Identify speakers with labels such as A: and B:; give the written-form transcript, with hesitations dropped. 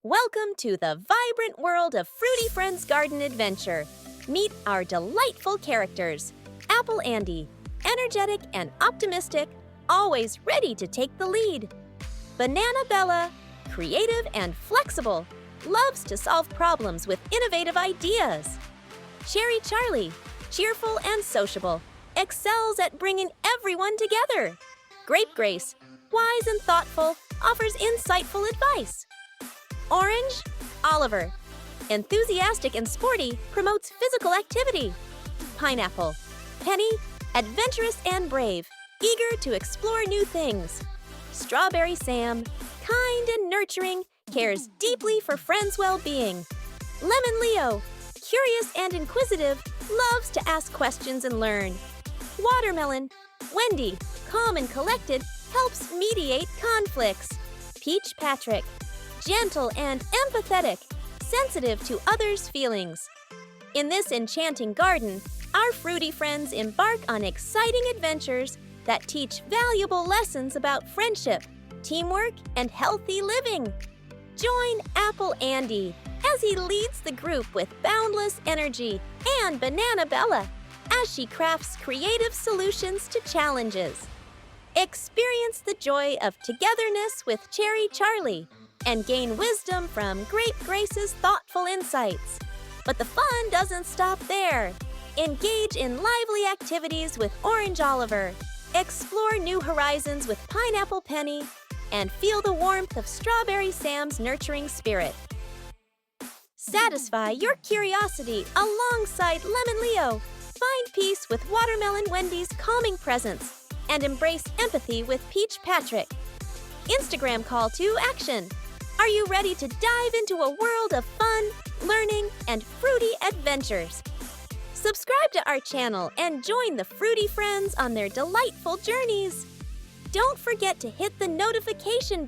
A: Welcome to the vibrant world of Fruity Friends Garden Adventure. Meet our delightful characters. Apple Andy, energetic and optimistic, always ready to take the lead. Banana Bella, creative and flexible, loves to solve problems with innovative ideas. Cherry Charlie, cheerful and sociable, excels at bringing everyone together. Grape Grace, wise and thoughtful, offers insightful advice. Orange, Oliver, enthusiastic and sporty, promotes physical activity. Pineapple, Penny, adventurous and brave, eager to explore new things. Strawberry Sam, kind and nurturing, cares deeply for friends' well-being. Lemon Leo, curious and inquisitive, loves to ask questions and learn. Watermelon, Wendy, calm and collected, helps mediate conflicts. Peach Patrick, gentle and empathetic, sensitive to others' feelings. In this enchanting garden, our fruity friends embark on exciting adventures that teach valuable lessons about friendship, teamwork, and healthy living. Join Apple Andy as he leads the group with boundless energy and Banana Bella as she crafts creative solutions to challenges. Experience the joy of togetherness with Cherry Charlie and gain wisdom from Grape Grace's thoughtful insights. But the fun doesn't stop there. Engage in lively activities with Orange Oliver, explore new horizons with Pineapple Penny, and feel the warmth of Strawberry Sam's nurturing spirit. Satisfy your curiosity alongside Lemon Leo, find peace with Watermelon Wendy's calming presence, and embrace empathy with Peach Patrick. Instagram call to action. Are you ready to dive into a world of fun, learning, and fruity adventures? Subscribe to our channel and join the Fruity Friends on their delightful journeys. Don't forget to hit the notification bell